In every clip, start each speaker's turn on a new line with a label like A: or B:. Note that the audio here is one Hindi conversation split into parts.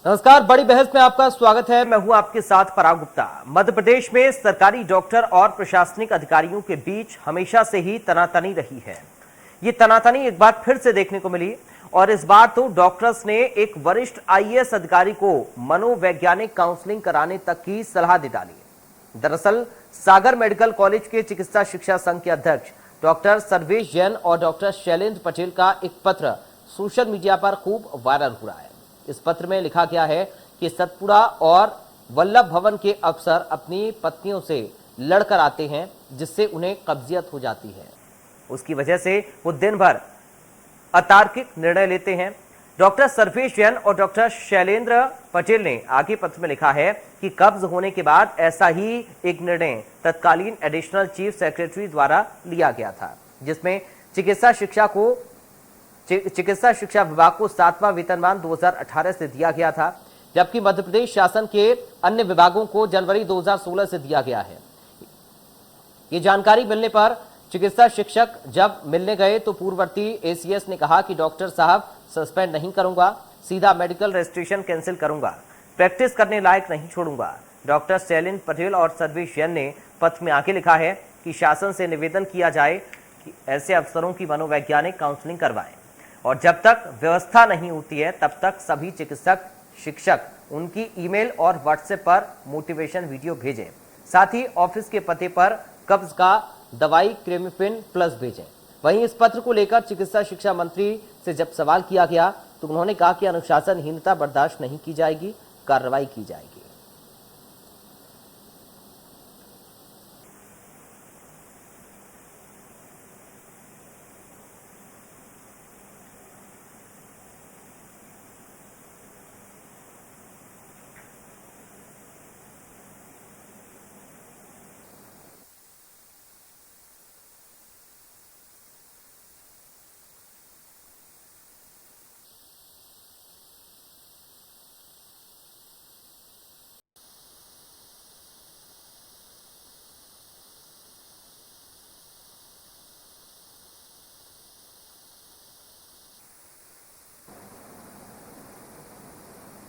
A: नमस्कार, बड़ी बहस में आपका स्वागत है। मैं हूं आपके साथ पराग गुप्ता। मध्य प्रदेश में सरकारी डॉक्टर और प्रशासनिक अधिकारियों के बीच हमेशा से ही तनातनी रही है। ये तनातनी एक बार फिर से देखने को मिली और इस बार तो डॉक्टर्स ने एक वरिष्ठ आईएएस अधिकारी को मनोवैज्ञानिक काउंसलिंग कराने तक की सलाह दे डाली। दरअसल सागर मेडिकल कॉलेज के चिकित्सा शिक्षा संघ के अध्यक्ष डॉक्टर सर्वेश जैन और डॉक्टर शैलेंद्र पटेल का एक पत्र सोशल मीडिया पर खूब वायरल हो रहा है। इस पत्र में लिखा गया है कि सतपुड़ा और वल्लभ भवन के अफसर अपनी पत्नियों से लड़कर आते हैं, जिससे उन्हें कब्जियत हो जाती है। उसकी वजह से वो दिन भर अतार्किक निर्णय लेते हैं। डॉक्टर सर्वेश जैन और डॉक्टर शैलेंद्र पटेल ने आगे पत्र में लिखा है कि कब्ज होने के बाद ऐसा ही एक निर्णय तत्कालीन एडिशनल चीफ सेक्रेटरी द्वारा लिया गया था, जिसमें चिकित्सा शिक्षा विभाग को 7वां वेतनमान 2018 से दिया गया था, जबकि मध्य प्रदेश शासन के अन्य विभागों को जनवरी 2016 से दिया गया है। ये जानकारी मिलने पर चिकित्सा शिक्षक जब मिलने गए तो पूर्ववर्ती एसीएस ने कहा कि डॉक्टर साहब सस्पेंड नहीं करूंगा, सीधा मेडिकल रजिस्ट्रेशन कैंसिल करूंगा, प्रैक्टिस करने लायक नहीं छोड़ूंगा। डॉक्टर शैलेंद्र पटेल और सर्वेश जैन ने पत्र में आगे लिखा है कि शासन से निवेदन किया जाए कि ऐसे अफसरों की मनोवैज्ञानिक काउंसलिंग करवाएं और जब तक व्यवस्था नहीं होती है तब तक सभी चिकित्सक शिक्षक उनकी ईमेल और व्हाट्सएप पर मोटिवेशन वीडियो भेजें। साथ ही ऑफिस के पते पर कब्ज का दवाई क्रेमिफिन प्लस भेजें। वहीं इस पत्र को लेकर चिकित्सा शिक्षा मंत्री से जब सवाल किया गया तो उन्होंने कहा कि अनुशासनहीनता बर्दाश्त नहीं की जाएगी, कार्रवाई की जाएगी।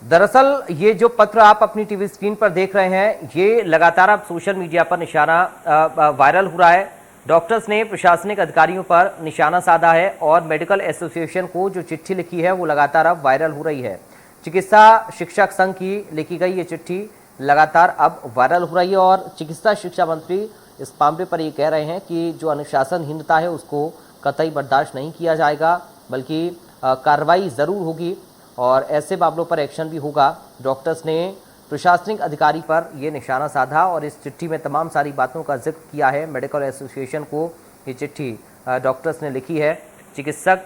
A: दरअसल ये जो पत्र आप अपनी टीवी स्क्रीन पर देख रहे हैं, ये लगातार अब सोशल मीडिया पर निशाना वायरल हो रहा है। डॉक्टर्स ने प्रशासनिक अधिकारियों पर निशाना साधा है और मेडिकल एसोसिएशन को जो चिट्ठी लिखी है वो लगातार अब वायरल हो रही है। चिकित्सा शिक्षक संघ की लिखी गई ये चिट्ठी लगातार अब वायरल हो रही है और चिकित्सा शिक्षा मंत्री इस मामले पर ये कह रहे हैं कि जो अनुशासनहीनता है उसको कतई बर्दाश्त नहीं किया जाएगा, बल्कि कार्रवाई ज़रूर होगी और ऐसे मामलों पर एक्शन भी होगा। डॉक्टर्स ने प्रशासनिक अधिकारी पर यह निशाना साधा और इस चिट्ठी में तमाम सारी बातों का जिक्र किया है। मेडिकल एसोसिएशन को ये चिट्ठी डॉक्टर्स ने लिखी है। चिकित्सक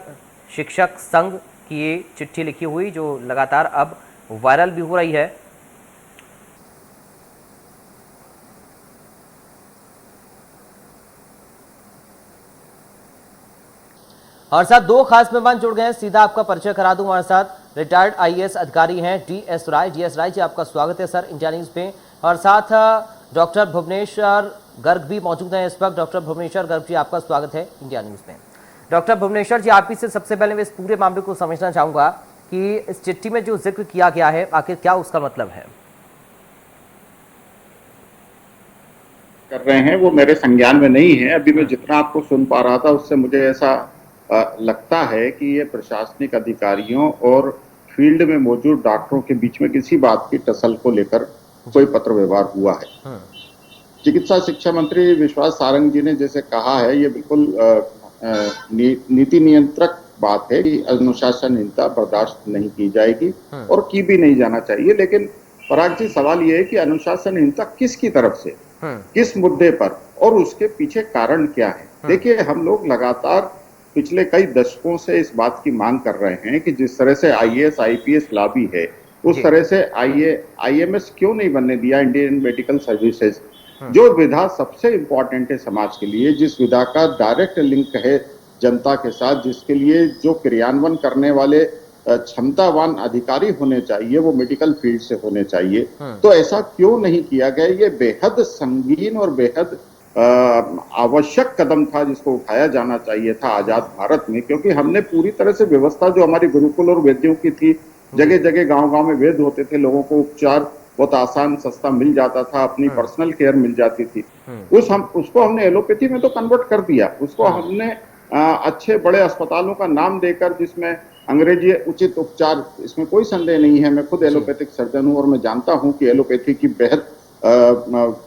A: शिक्षक संघ की ये चिट्ठी लिखी हुई जो लगातार अब वायरल भी हो रही है। और साथ दो खास मेहमान जुड़ गए हैं, सीधा आपका परिचय करा दूं। हमारे साथ रिटायर्ड आईएएस अधिकारी हैं डीएस राय। डीएस राय जी, आपका स्वागत है सर इंडिया न्यूज में। और साथ डॉक्टर भुवनेश्वर गर्ग भी मौजूद हैं इस वक्त। डॉक्टर भुवनेश्वर गर्ग जी, आपका स्वागत है इंडिया न्यूज में। डॉक्टर भुवनेश्वर जी, आप ही से सबसे पहले मैं इस पूरे मामले को समझना चाहूंगा कि इस चिट्ठी में जो जिक्र किया गया है आखिर क्या उसका मतलब है?
B: कर रहे हैं वो मेरे संज्ञान में नहीं है। अभी मैं जितना आपको सुन पा रहा था उससे मुझे ऐसा लगता है कि ये प्रशासनिक अधिकारियों और फील्ड में मौजूद डॉक्टरों के बीच में किसी बात की टसल को लेकर कोई पत्र व्यवहार हुआ है। चिकित्सा शिक्षा मंत्री विश्वास सारंग जी ने जैसे कहा है, ये बिल्कुल नीति नियंत्रक बात है कि अनुशासनहीनता बर्दाश्त नहीं की जाएगी और की भी नहीं जाना चाहिए। लेकिन पराग जी, सवाल ये है कि अनुशासनहीनता किसकी तरफ से, किस मुद्दे पर और उसके पीछे कारण क्या है? देखिए, हम लोग लगातार पिछले कई दशकों से इस बात की मांग कर रहे हैं कि जिस तरह से आईएएस आईपीएस लॉबी है उस तरह से आईएमएस क्यों नहीं बनने दिया, इंडियन मेडिकल सर्विसेज, जो विधा सबसे इंपॉर्टेंट है समाज के लिए, जिस विधा का डायरेक्ट लिंक है जनता के साथ, जिसके लिए जो क्रियान्वयन करने वाले क्षमतावान अधिकारी होने चाहिए वो मेडिकल फील्ड से होने चाहिए। तो ऐसा क्यों नहीं किया गया? ये बेहद संगीन और बेहद आवश्यक कदम था जिसको उठाया जाना चाहिए था आजाद भारत में, क्योंकि हमने पूरी तरह से व्यवस्था जो हमारी गुरुकुल और वेदियों की थी जगह जगह गांव-गांव में वैद्य होते थे, लोगों को उपचार बहुत आसान सस्ता मिल जाता था, अपनी पर्सनल केयर मिल जाती थी। उसको हमने एलोपैथी में तो कन्वर्ट कर दिया। उसको हमने अच्छे बड़े अस्पतालों का नाम देकर, जिसमें अंग्रेजी उचित उपचार, इसमें कोई संदेह नहीं है। मैं खुद एलोपैथिक सर्जन हूं और मैं जानता हूं कि एलोपैथी की बेहद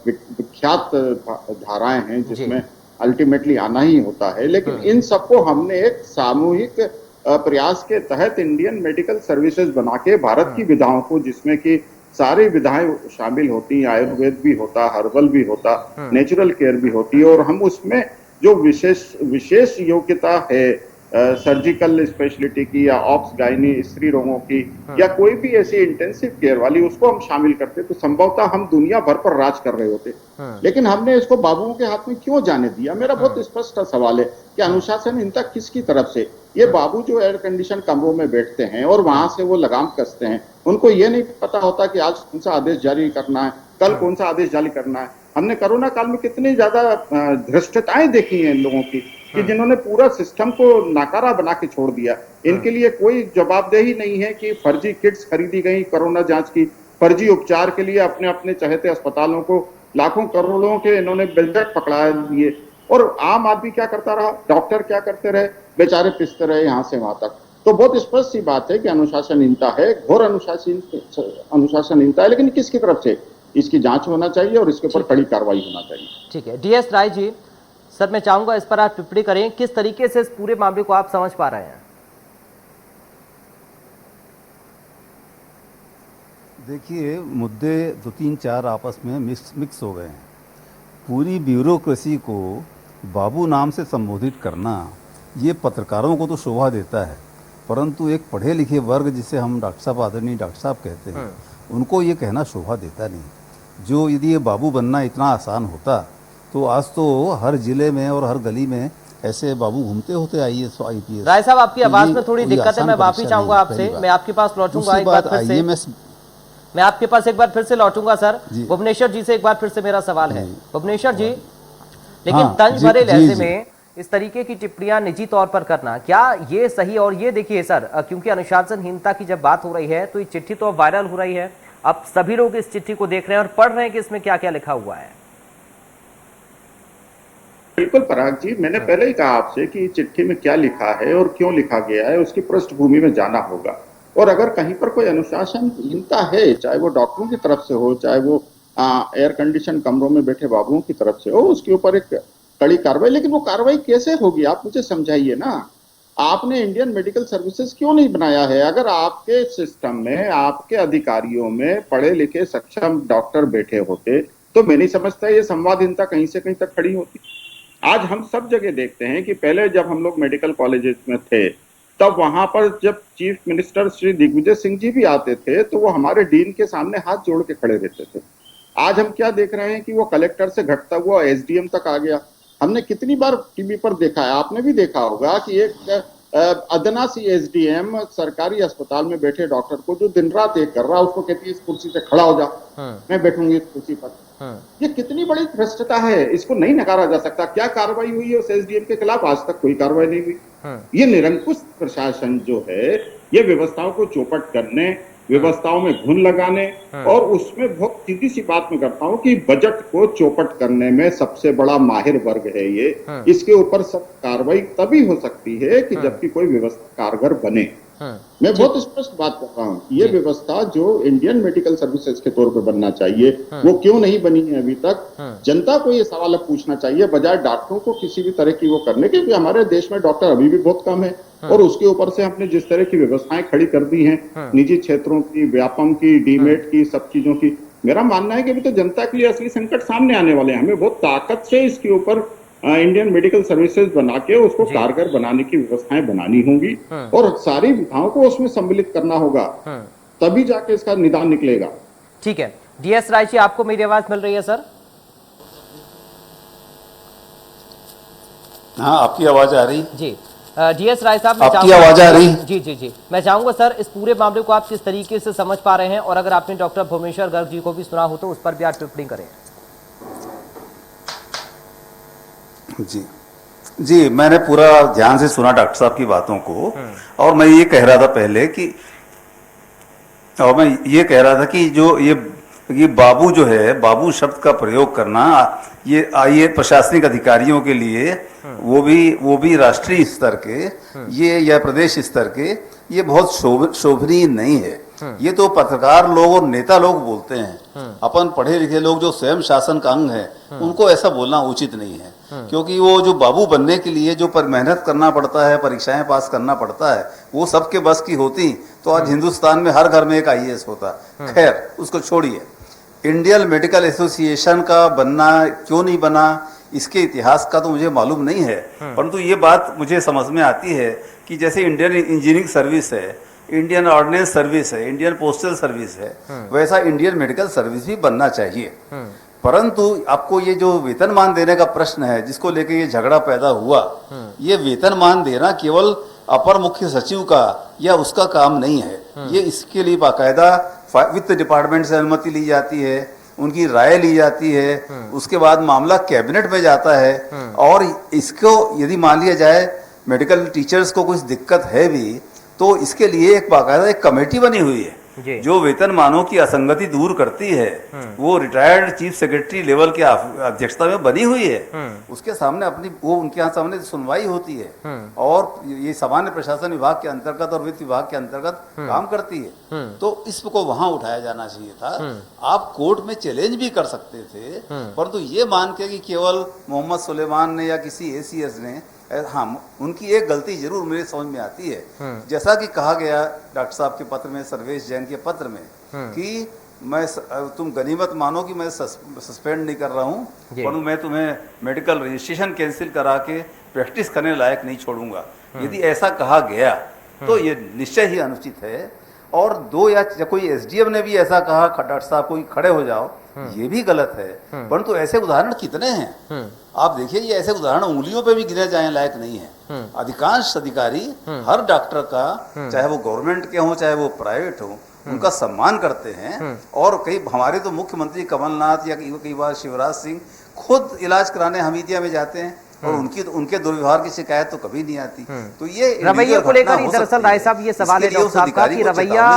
B: विख्यात धाराएं हैं जिसमें अल्टीमेटली आना ही होता है। लेकिन इन सबको हमने एक सामूहिक प्रयास के तहत इंडियन मेडिकल सर्विसेज बना के भारत की विधाओं को, जिसमें कि सारी विधाएं शामिल होती, आयुर्वेद भी होता, हर्बल भी होता, नेचुरल केयर भी होती है, और हम उसमें जो विशेष योग्यता है सर्जिकल स्पेशलिटी की या ऑप्स गायनी स्त्री रोगों की या कोई भी ऐसी इंटेंसिव केयर वाली, उसको हम शामिल करते तो संभवतः हम दुनिया भर पर राज कर रहे होते। लेकिन हमने इसको बाबुओं के हाथ में क्यों जाने दिया? मेरा बहुत स्पष्ट सवाल है कि अनुशासनहीनता किसकी तरफ से? ये बाबू जो एयर कंडीशन कमरों में बैठते हैं और वहां से वो लगाम कसते हैं, उनको ये नहीं पता होता कि आज कौन सा आदेश जारी करना है, कल कौन सा आदेश जारी करना है। हमने कोरोना काल में कितनी ज्यादा धृष्टताएं देखी हैं इन लोगों की, कि जिन्होंने पूरा सिस्टम को नाकारा बना के छोड़ दिया। इनके लिए कोई जवाबदेही नहीं है कि फर्जी किट्स खरीदी गई कोरोना जांच की, फर्जी उपचार के लिए अपने अपने चहेते अस्पतालों को लाखों करोड़ों के इन्होंने बिल्डर पकड़ा दिए, और आम आदमी क्या करता रहा, डॉक्टर क्या करते रहे, बेचारे पिसते रहे यहाँ से वहां तक। तो बहुत स्पष्ट सी बात है कि अनुशासनहीनता है, घोर अनुशासनहीनता है। लेकिन किसकी तरफ से? इसकी जांच होना चाहिए और इसके ऊपर कड़ी कार्रवाई होना चाहिए।
A: ठीक है, DS राय जी, सर मैं चाहूंगा इस पर आप टिप्पणी करें, किस तरीके से इस पूरे मामले को आप समझ पा रहे हैं?
C: देखिए, मुद्दे 2-3-4 आपस में मिक्स हो गए हैं। पूरी ब्यूरोक्रेसी को बाबू नाम से संबोधित करना, ये पत्रकारों को तो शोभा देता है, परंतु एक पढ़े लिखे वर्ग जिसे हम डॉक्टर साहब, आदरणीय डॉक्टर साहब कहते हैं, उनको ये कहना शोभा देता नहीं। जो यदि ये बाबू बनना इतना आसान होता तो आज तो हर जिले में और हर गली में ऐसे बाबू घूमते होते IAS IPS।
A: राय साहब, आपकी आवाज में थोड़ी दिक्कत है, मैं माफी चाहूंगा आपसे, मैं आपके पास लौटूंगा एक बार फिर से। मैं आपके पास एक बार फिर से लौटूंगा सर। भुवनेश्वर जी से एक बार फिर से मेरा सवाल है। भुवनेश्वर जी, लेकिन तंज भरे लहजे में इस तरीके की टिप्पणियां निजी तौर पर करना, क्या ये सही? और ये देखिए सर, क्योंकि अनुशासनहीनता की जब बात हो रही है तो ये चिट्ठी तो अब वायरल हो रही है, अब सभी लोग इस चिट्ठी को देख रहे हैं और पढ़ रहे हैं कि इसमें क्या क्या लिखा हुआ है।
B: बिल्कुल पराग जी, मैंने पहले ही कहा आपसे कि चिट्ठी में क्या लिखा है और क्यों लिखा गया है, उसकी पृष्ठभूमि में जाना होगा। और अगर कहीं पर कोई अनुशासनहीनता है, चाहे वो डॉक्टरों की तरफ से हो, चाहे वो एयर कंडीशन कमरों में बैठे बाबुओं की तरफ से हो, उसके ऊपर एक कड़ी कार्रवाई। लेकिन वो कार्रवाई कैसे होगी, आप मुझे समझाइए ना। आपने इंडियन मेडिकल सर्विसेज क्यों नहीं बनाया है? अगर आपके सिस्टम में, आपके अधिकारियों में पढ़े लिखे सक्षम डॉक्टर बैठे होते तो मैं नहीं समझता ये संवादहीनता कहीं से कहीं तक खड़ी होती। आज हम सब जगह देखते हैं कि पहले जब हम लोग मेडिकल कॉलेजेस में थे, तब वहां पर जब चीफ मिनिस्टर श्री दिग्विजय सिंह जी भी आते थे तो वो हमारे डीन के सामने हाथ जोड़ के खड़े रहते थे। आज हम क्या देख रहे हैं कि वो कलेक्टर से घटता हुआ SDM तक आ गया। हमने कितनी बार टीवी पर देखा है, आपने भी देखा होगा कि एक अदना सी SDM सरकारी अस्पताल में बैठे डॉक्टर को, जो दिन रात एक कर रहा, उसको कहती है इस कुर्सी से खड़ा हो जा, मैं बैठूंगी इस कुर्सी पर। ये कितनी बड़ी भ्रष्टता है, इसको नहीं नकारा जा सकता। क्या कार्रवाई हुई है उस SDM के खिलाफ? आज तक कोई कार्रवाई नहीं हुई। ये निरंकुश प्रशासन जो है, ये व्यवस्थाओं को चौपट करने, व्यवस्थाओं में घुन लगाने, और उसमें बहुत सीधी सी बात मैं करता हूं कि बजट को चौपट करने में सबसे बड़ा माहिर वर्ग है ये। इसके ऊपर सब कार्रवाई तभी हो सकती है कि जबकि कोई व्यवस्था कारगर बने। मैं बहुत स्पष्ट बात कर रहा हूँ, ये व्यवस्था जो इंडियन मेडिकल सर्विसेज के तौर पर बनना चाहिए, वो क्यों नहीं बनी है अभी तक? जनता को ये सवाल अब पूछना चाहिए, बजाय डॉक्टरों को किसी भी तरह की वो करने के। हमारे देश में डॉक्टर अभी भी बहुत कम है, और उसके ऊपर से हमने जिस तरह की व्यवस्थाएं खड़ी कर दी हैं, निजी क्षेत्रों की, व्यापम की, डीमेट की, सब चीजों की, मेरा मानना है कि अभी तो जनता के लिए असली संकट सामने आने वाले हैं। हमें बहुत ताकत से इसके ऊपर इंडियन मेडिकल सर्विसेज बना के उसको कारगर बनाने की व्यवस्थाएं बनानी होंगी, और सारी विधाओं को उसमें सम्मिलित करना होगा, तभी जाके इसका निदान निकलेगा।
A: ठीक है, DS राय जी, आपको मेरी आवाज मिल रही है सर?
C: हाँ, आपकी आवाज आ रही
A: जी। DS राय साहब,
C: आपकी आवाज आ रही?
A: जी जी जी, मैं चाहूंगा सर इस पूरे मामले को आप किस तरीके से समझ पा रहे हैं, और अगर आपने डॉक्टर भुवनेश्वर गर्ग जी को भी सुना हो तो उस पर भी आप टिप्पणी करें।
C: जी, मैंने पूरा ध्यान से सुना डॉक्टर साहब की बातों को, और मैं ये कह रहा था पहले कि और मैं ये कह रहा था कि जो ये बाबू जो है, बाबू शब्द का प्रयोग करना, ये प्रशासनिक अधिकारियों के लिए, वो भी राष्ट्रीय स्तर के, ये या प्रदेश स्तर के, ये बहुत शोभनीय नहीं है। ये तो पत्रकार लोग और नेता लोग बोलते हैं। अपन पढ़े लिखे लोग जो स्वयं शासन का अंग है, उनको ऐसा बोलना उचित नहीं है। क्योंकि वो जो बाबू बनने के लिए जो पर मेहनत करना पड़ता है, परीक्षाएं पास करना पड़ता है, वो सबके बस की होती तो आज हिंदुस्तान में हर घर में एक आईएएस होता। खैर, उसको छोड़िए। इंडियन मेडिकल एसोसिएशन का बनना क्यों नहीं बना, इसके इतिहास का तो मुझे मालूम नहीं है, परंतु ये बात मुझे समझ में आती है कि जैसे इंडियन इंजीनियरिंग सर्विस है, इंडियन ऑर्डिनेंस सर्विस है, इंडियन पोस्टल सर्विस है, वैसा इंडियन मेडिकल सर्विस भी बनना चाहिए। परंतु आपको ये जो वेतनमान देने का प्रश्न है, जिसको लेके ये झगड़ा पैदा हुआ, ये वेतनमान देना केवल अपर मुख्य सचिव का या उसका काम नहीं है। ये इसके लिए बाकायदा वित्त डिपार्टमेंट से अनुमति ली जाती है, उनकी राय ली जाती है, उसके बाद मामला कैबिनेट में जाता है। और इसको यदि मान लिया जाए मेडिकल टीचर्स को कुछ दिक्कत है भी, तो इसके लिए एक बाकायदा एक कमेटी बनी हुई है जो वेतनमानों की असंगति दूर करती है। वो रिटायर्ड चीफ सेक्रेटरी लेवल के अध्यक्षता में बनी हुई है। उसके सामने उनके यहाँ सामने सुनवाई होती है और ये सामान्य प्रशासन विभाग के अंतर्गत और वित्त विभाग के अंतर्गत काम करती है। तो इसको वहां उठाया जाना चाहिए था। आप कोर्ट में चैलेंज भी कर सकते थे, परंतु ये मान के कि केवल मोहम्मद सुलेमान ने या किसी एसीएस ने, हाँ, उनकी एक गलती जरूर मेरे समझ में आती है। जैसा कि कहा गया डॉक्टर साहब के पत्र में, सर्वेश जैन के पत्र में, कि तुम गनीमत मानो कि मैं सस्पेंड नहीं कर रहा हूँ, परंतु मैं तुम्हें मेडिकल रजिस्ट्रेशन कैंसिल करा के प्रैक्टिस करने लायक नहीं छोड़ूंगा। यदि ऐसा कहा गया तो ये निश्चय ही अनुचित है। और दो या कोई एसडीएम ने भी ऐसा कहा, डॉक्टर साहब कोई खड़े हो जाओ, ये भी गलत है। परंतु ऐसे उदाहरण कितने हैं? आप देखिए, ये ऐसे उदाहरण उंगलियों पे भी गिने जाने लायक नहीं है। अधिकांश अधिकारी हर डॉक्टर का, चाहे वो गवर्नमेंट के हों चाहे वो प्राइवेट हो, उनका सम्मान करते हैं। और कई हमारे तो मुख्यमंत्री कमलनाथ या कई बार शिवराज सिंह खुद इलाज कराने हमीदिया में जाते हैं और उनके दुर्व्यवहार की शिकायत तो कभी नहीं आती। तो ये
A: रवैये को लेकर दरअसल राय साहब ये सवाल है डॉक्टर साहब का कि रवैया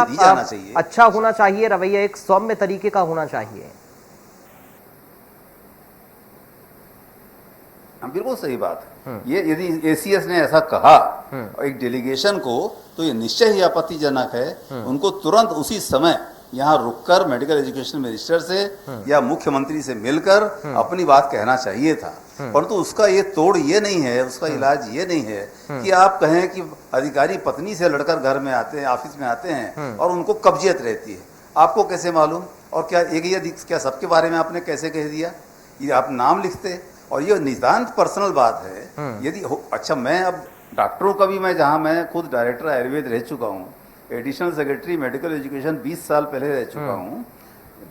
A: अच्छा होना चाहिए, रवैया एक सौम्य तरीके का होना चाहिए।
C: बिल्कुल सही बात है। ये यदि एसीएस ने ऐसा कहा एक डेलीगेशन को, तो ये निश्चय ही आपत्तिजनक है। उनको तुरंत उसी समय यहाँ रुककर मेडिकल एजुकेशन मिनिस्टर से या मुख्यमंत्री से मिलकर अपनी बात कहना चाहिए था। परंतु उसका ये तोड़ ये नहीं है, उसका इलाज ये नहीं है कि आप कहें कि अधिकारी पत्नी से लड़कर घर में आते हैं, ऑफिस में आते हैं और उनको कब्जियत रहती है। आपको कैसे मालूम? और क्या सबके बारे में आपने कैसे कह दिया? ये आप नाम लिखते, और ये नितांत पर्सनल बात है। यदि अच्छा, मैं अब डॉक्टरों का भी, मैं जहाँ मैं खुद डायरेक्टर आयुर्वेद रह चुका हूँ, एडिशनल सेक्रेटरी मेडिकल एजुकेशन 20 साल पहले रह चुका हूँ।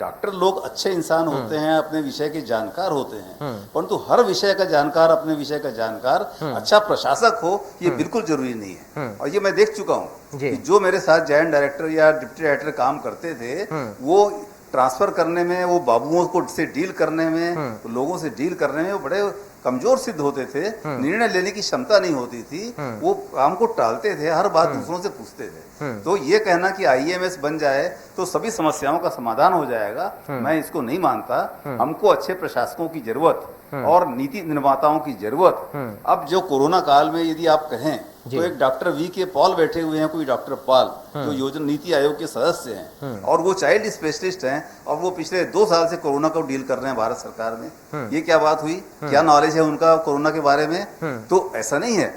C: डॉक्टर लोग अच्छे इंसान होते हैं, अपने विषय के जानकार होते हैं, परंतु हर विषय का जानकार, अपने विषय का जानकार अच्छा प्रशासक हो, ये बिल्कुल जरूरी नहीं है। और ये मैं देख चुका हूँ कि जो मेरे साथ जॉइंट डायरेक्टर या डिप्टी डायरेक्टर काम करते थे, वो ट्रांसफर करने में, वो बाबुओं को से डील करने में, लोगों से डील करने में वो बड़े कमजोर सिद्ध होते थे। निर्णय लेने की क्षमता नहीं होती थी, वो काम को टालते थे, हर बात दूसरों से पूछते थे। तो ये कहना कि आईएमएस बन जाए तो सभी समस्याओं का समाधान हो जाएगा, मैं इसको नहीं मानता। हमको अच्छे प्रशासकों की जरूरत और नीति निर्माताओं की जरूरत। अब जो कोरोना काल में यदि आप कहें तो एक डॉक्टर वी के पॉल बैठे हुए हैं, कोई डॉक्टर पॉल जो योजना नीति आयोग के सदस्य हैं, और वो चाइल्ड स्पेशलिस्ट हैं, और वो पिछले 2 साल से कोरोना को डील कर रहे हैं भारत सरकार में। ये क्या बात हुई? क्या नॉलेज है उनका कोरोना के बारे में? तो ऐसा नहीं है,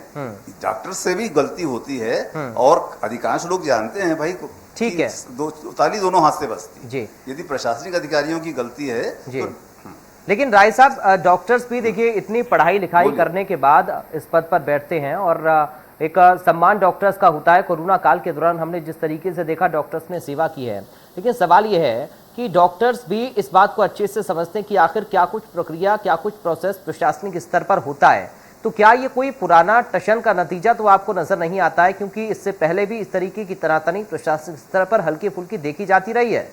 C: डॉक्टर से भी गलती होती है और अधिकांश लोग जानते हैं भाई,
A: ठीक है,
C: ताली दोनों हाथ से बजती
A: जी।
C: यदि प्रशासनिक अधिकारियों की गलती है तो।
A: लेकिन राय साहब, डॉक्टर्स भी देखिए इतनी पढ़ाई लिखाई करने के बाद इस पद पर बैठते हैं और एक सम्मान डॉक्टर्स का होता है। कोरोना काल के दौरान हमने जिस तरीके से देखा डॉक्टर्स ने सेवा की है, लेकिन सवाल यह है कि डॉक्टर्स भी इस बात को अच्छे से समझते हैं कि आखिर क्या कुछ प्रक्रिया, क्या कुछ प्रोसेस प्रशासनिक स्तर पर होता है। तो क्या ये कोई पुराना टशन का नतीजा तो आपको नजर नहीं आता है? क्योंकि इससे पहले भी इस तरीके की तनातनी प्रशासनिक स्तर पर हल्की फुल्की देखी जाती रही है।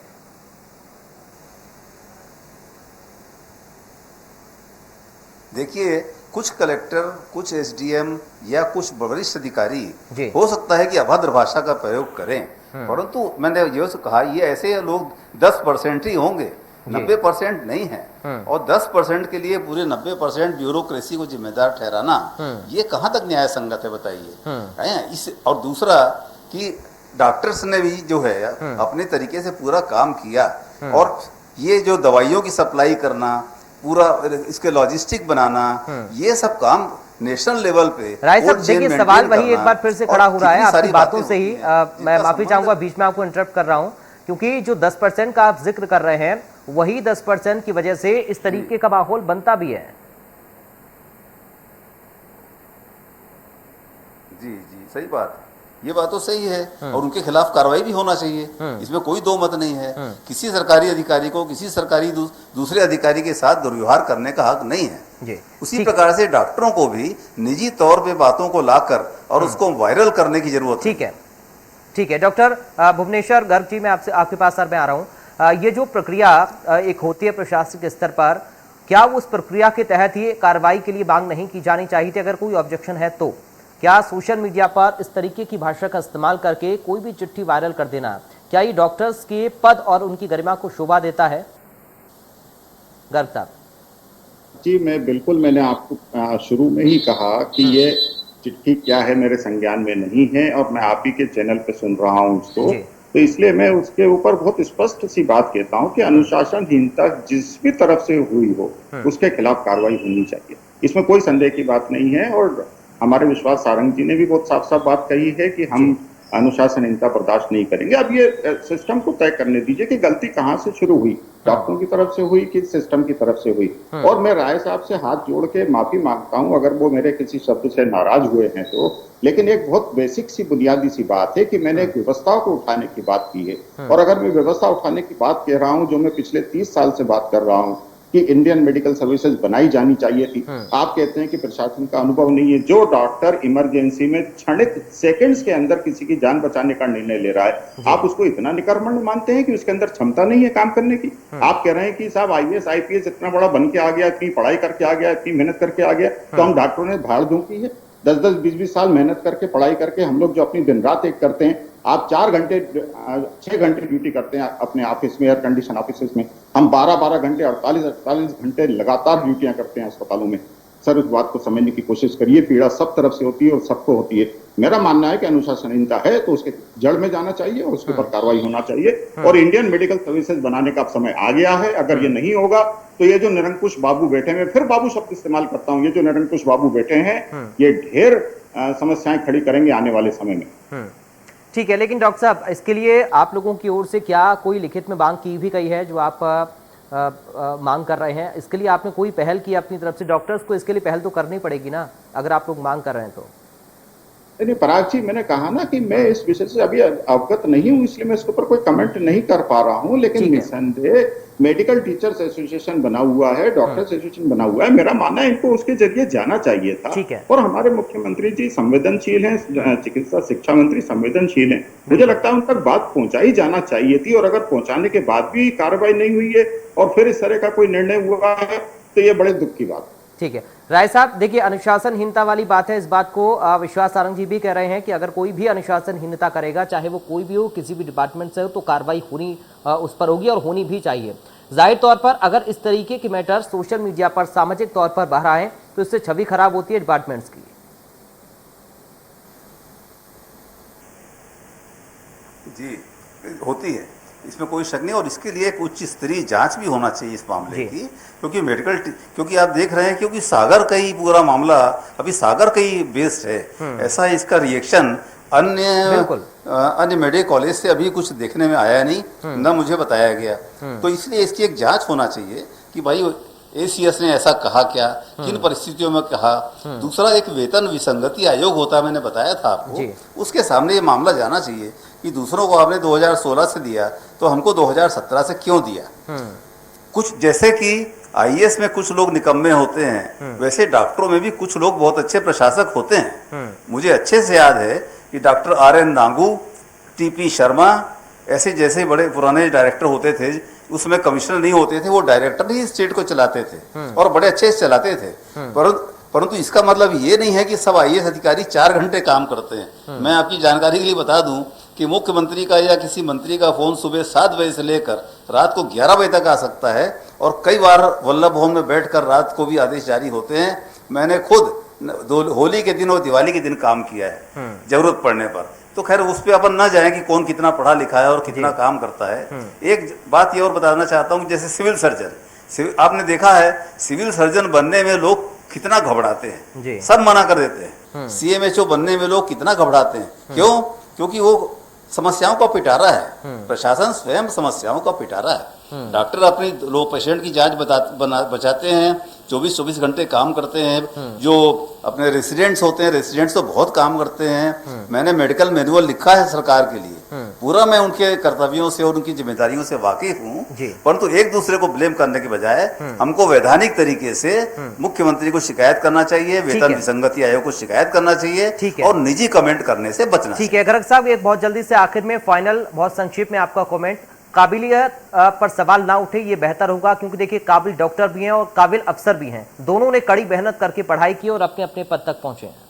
C: देखिए, कुछ कलेक्टर, कुछ एसडीएम या कुछ वरिष्ठ अधिकारी हो सकता है कि अभद्र भाषा का प्रयोग करें, परंतु मैंने ये कहा ये ऐसे लोग 10% ही होंगे, 90% नहीं है। और 10% के लिए पूरे 90% ब्यूरोक्रेसी को जिम्मेदार ठहराना ये कहाँ तक न्याय संगत है बताइए। है इस और दूसरा कि डॉक्टर्स ने भी जो है अपने तरीके से पूरा काम किया, और ये जो दवाइयों की सप्लाई करना, पूरा इसके लॉजिस्टिक बनाना, ये सब काम नेशनल लेवल पे।
A: राय साहब देखिए, सवाल वही एक बार फिर से खड़ा हो रहा है आपकी बातों से ही। मैं माफी चाहूंगा, बीच में आपको इंटरप्ट कर रहा हूं, क्योंकि जो 10% का आप जिक्र कर रहे हैं वही 10% की वजह से इस तरीके का माहौल बनता भी है।
C: जी जी सही बात, ये बात तो सही है, और उनके खिलाफ कार्रवाई भी होना चाहिए, इसमें कोई दो मत नहीं है। किसी सरकारी अधिकारी को किसी सरकारी दूसरे अधिकारी के साथ दुर्व्यवहार करने का हक नहीं है। उसी प्रकार से डॉक्टरों को भी निजी तौर पे बातों को लाकर और उसको वायरल करने की जरूरत है।
A: ठीक है डॉक्टर भुवनेश्वर गर्ग जी, मैं आपसे आपके पास सर मैं आ रहा हूँ। ये जो प्रक्रिया एक होती है प्रशासनिक स्तर पर, क्या उस प्रक्रिया के तहत ही कार्रवाई के लिए मांग नहीं की जानी चाहिए थी? अगर कोई ऑब्जेक्शन है तो क्या सोशल मीडिया पर इस तरीके की भाषा का इस्तेमाल करके कोई भी चिट्ठी वायरल कर देना, क्या ये डॉक्टर्स के पद और उनकी गरिमा को शोभा देता है? गर्ग साहब
B: जी, मैंने आपको शुरू में ही कहा कि ये चिट्ठी क्या है मेरे संज्ञान में नहीं है, और मैं आप ही के चैनल पे सुन रहा हूँ उसको, तो इसलिए मैं उसके ऊपर बहुत स्पष्ट सी बात कहता हूँ कि अनुशासनहीनता जिस भी तरफ से हुई हो उसके खिलाफ कार्रवाई होनी चाहिए, इसमें कोई संदेह की बात नहीं है। और हमारे विश्वास सारंग जी ने भी बहुत साफ साफ बात कही है कि हम अनुशासनहीनता बर्दाश्त नहीं करेंगे। अब ये सिस्टम को तय करने दीजिए कि गलती कहाँ से शुरू हुई, डॉक्टरों की तरफ से हुई कि सिस्टम की तरफ से हुई। और मैं राय साहब से हाथ जोड़ के माफी मांगता हूँ अगर वो मेरे किसी शब्द से नाराज हुए हैं तो, लेकिन एक बहुत बेसिक सी बुनियादी सी बात है कि मैंने एक व्यवस्था को उठाने की बात की है, और अगर मैं व्यवस्था उठाने की बात कह रहा हूँ जो मैं पिछले 30 साल से बात कर रहा हूँ कि इंडियन मेडिकल सर्विसेज बनाई जानी चाहिए थी। आप कहते हैं कि प्रशासन का अनुभव नहीं है। जो डॉक्टर इमरजेंसी में क्षणिक सेकंड्स के अंदर किसी की जान बचाने का निर्णय ले रहा है, आप उसको इतना निकर्मण्य मानते हैं कि उसके अंदर क्षमता नहीं है काम करने की? आप कह रहे हैं कि साहब IAS IPS इतना बड़ा बन के आ गया, इतनी पढ़ाई करके आ गया, इतनी मेहनत करके आ गया, तो हम डॉक्टरों ने भाड़ धूं की है? 10-10, 20-20 साल मेहनत करके पढ़ाई करके हम लोग जो अपनी दिन रात एक करते हैं, आप 6 घंटे ड्यूटी करते हैं अपने ऑफिस में, एयर कंडीशन ऑफिस में, हम 12-12 घंटे 48 घंटे लगातार ड्यूटियां करते हैं अस्पतालों में। सर उस बात को समझने की कोशिश करिए, पीड़ा सब तरफ से होती है और सबको होती है। मेरा मानना है कि अनुशासनहीनता है तो उसके जड़ में जाना चाहिए और उसके ऊपर कार्रवाई होना चाहिए, और इंडियन मेडिकल सर्विसेज बनाने का समय आ गया है। अगर ये नहीं होगा तो ये जो निरंकुश बाबू बैठे हैं, फिर बाबू शब्द इस्तेमाल करता हूं, ये जो निरंकुश बाबू बैठे हैं ये ढेर समस्याएं खड़ी करेंगे आने वाले समय में।
A: ठीक है, लेकिन डॉक्टर साहब इसके लिए आप लोगों की ओर से क्या कोई लिखित में मांग की भी गई है जो आप मांग कर रहे हैं? इसके लिए आपने कोई पहल की अपनी तरफ से? डॉक्टर्स को इसके लिए पहल तो करनी पड़ेगी ना, अगर आप लोग मांग कर रहे हैं तो।
B: नहीं पराग जी, मैंने कहा ना कि मैं इस विषय से अभी अवगत नहीं हूं, इसलिए मैं इसके ऊपर कोई कमेंट नहीं कर पा रहा हूं, लेकिन निसंदेह मेडिकल टीचर्स एसोसिएशन बना हुआ है, डॉक्टर्स एसोसिएशन बना हुआ है, मेरा मानना है इनको उसके जरिए जाना चाहिए था। और हमारे मुख्यमंत्री जी संवेदनशील हैं, चिकित्सा शिक्षा मंत्री संवेदनशील हैं, मुझे लगता है उन तक बात पहुंचाई जाना चाहिए थी। और अगर पहुंचाने के बाद भी कार्रवाई नहीं हुई है और फिर इस तरह का कोई निर्णय हुआ है तो ये बड़े दुख की बात है।
A: ठीक है राय साहब, देखिए अनुशासनहीनता वाली बात है, इस बात को विश्वास सारंग जी भी कह रहे हैं कि अगर कोई भी अनुशासनहीनता करेगा, चाहे वो कोई भी हो, किसी भी डिपार्टमेंट से हो, तो कार्रवाई होनी उस पर होगी और होनी भी चाहिए। जाहिर तौर पर अगर इस तरीके के मैटर सोशल मीडिया पर सामाजिक तौर पर बाहर आए तो इससे छवि खराब होती है डिपार्टमेंट्स की।
C: जी होती है, इसमें कोई शक नहीं, और इसके लिए एक उच्च स्तरीय जांच भी होना चाहिए इस मामले की, क्योंकि आप देख रहे हैं क्योंकि सागर का ही पूरा मामला अभी सागर का ही बेस्ड है, ऐसा इसका रिएक्शन अन्य मेडिकल कॉलेज से अभी कुछ देखने में आया नहीं, न मुझे बताया गया। तो इसलिए इसकी एक जांच होना चाहिए कि भाई ACS ने ऐसा कहा क्या, किन परिस्थितियों में कहा। दूसरा एक वेतन विसंगति आयोग होता है, मैंने बताया था आपको, उसके सामने ये मामला जाना चाहिए कि दूसरों को आपने 2016 से दिया तो हमको 2017 से क्यों दिया। कुछ जैसे कि IAS में कुछ लोग निकम्मे होते हैं, वैसे डॉक्टरों में भी कुछ लोग बहुत अच्छे प्रशासक होते हैं। मुझे अच्छे से याद है कि डॉक्टर RN नांगू, TP शर्मा ऐसे जैसे बड़े पुराने डायरेक्टर होते थे, उसमें कमिश्नर नहीं होते थे, वो डायरेक्टर ही स्टेट को चलाते थे और बड़े अच्छे से चलाते थे। परंतु इसका मतलब ये नहीं है कि सब आईएएस अधिकारी 4 घंटे काम करते हैं। मैं आपकी जानकारी के लिए बता दूं कि मुख्यमंत्री का या किसी मंत्री का फोन सुबह 7 बजे से लेकर रात को 11 बजे तक आ सकता है, और कई बार वल्लभ भवन में बैठकर रात को भी आदेश जारी होते हैं। मैंने खुद होली के दिन और दिवाली के दिन काम किया है जरूरत पड़ने पर। तो खैर उस पर अपन ना जाएं कि कौन कितना पढ़ा लिखा है और कितना काम करता है। एक बात ये और बताना चाहता हूँ, जैसे सिविल सर्जन, आपने देखा है सिविल सर्जन बनने में लोग कितना घबराते हैं, सब मना कर देते हैं। सीएमएचओ बनने में लोग कितना घबराते हैं, क्यों? क्योंकि वो समस्याओं का पिटारा है, प्रशासन स्वयं समस्याओं का पिटारा है। डॉक्टर अपनी लोग पेशेंट की जांच बचाते हैं, 24-24 घंटे काम करते हैं। जो अपने रेसिडेंट्स होते हैं, रेसिडेंट्स तो बहुत काम करते हैं। मैंने मेडिकल मैनुअल लिखा है सरकार के लिए, पूरा मैं उनके कर्तव्यों से और उनकी जिम्मेदारियों से वाकिफ हूँ। परंतु एक दूसरे को ब्लेम करने के बजाय हमको वैधानिक तरीके से मुख्यमंत्री को शिकायत करना चाहिए, वेतन विसंगति आयोग को शिकायत करना चाहिए और निजी कमेंट करने से बचना।
A: ठीक है गर्ग साहब, एक बहुत जल्दी से आखिर में फाइनल बहुत संक्षिप्त में आपका कमेंट, काबिलियत पर सवाल ना उठे ये बेहतर होगा, क्योंकि देखिए काबिल डॉक्टर भी हैं और काबिल अफसर भी हैं, दोनों ने कड़ी मेहनत करके पढ़ाई की और अपने अपने पद तक पहुंचे हैं।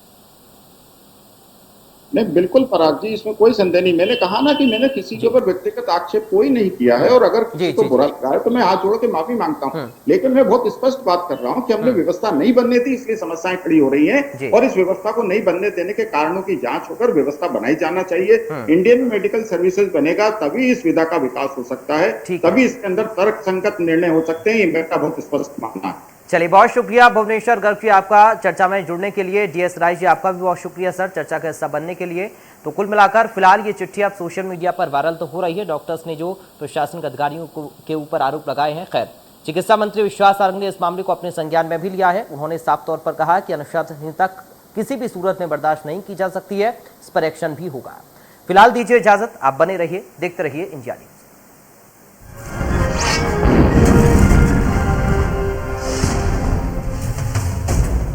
B: नहीं, बिल्कुल पराग जी, इसमें कोई संदेह नहीं। मैंने कहा ना कि मैंने किसी के ऊपर व्यक्तिगत आक्षेप कोई नहीं किया है, और अगर किसी को बुरा लगा है तो मैं हाथ जोड़ के माफी मांगता हूं। लेकिन मैं बहुत स्पष्ट बात कर रहा हूं कि हमने व्यवस्था नहीं बनने दी, इसलिए समस्याएं खड़ी हो रही हैं, और इस व्यवस्था को नहीं बनने देने के कारणों की जांच होकर व्यवस्था बनाई जाना चाहिए। इंडियन मेडिकल सर्विसेज बनेगा तभी इस विधा का विकास हो सकता है, तभी इसके अंदर तर्क संगत निर्णय हो सकते हैं। ये मेरा बहुत स्पष्ट मानना है।
A: चलिए, बहुत शुक्रिया भुवनेश्वर गर्ग जी आपका चर्चा में जुड़ने के लिए। डीएस राय जी आपका भी बहुत शुक्रिया सर चर्चा का हिस्सा बनने के लिए। तो कुल मिलाकर फिलहाल ये चिट्ठी अब सोशल मीडिया पर वायरल तो हो रही है, डॉक्टर्स ने जो प्रशासनिक अधिकारियों के ऊपर आरोप लगाए हैं। खैर, चिकित्सा मंत्री विश्वास सारंग ने इस मामले को अपने संज्ञान में भी लिया है। उन्होंने साफ तौर पर कहा कि अनुशासनहीनता किसी भी सूरत में बर्दाश्त नहीं की जा सकती है, इस पर एक्शन भी होगा। फिलहाल दीजिए इजाजत, आप बने रहिए, देखते रहिए इंडिया न्यूज़।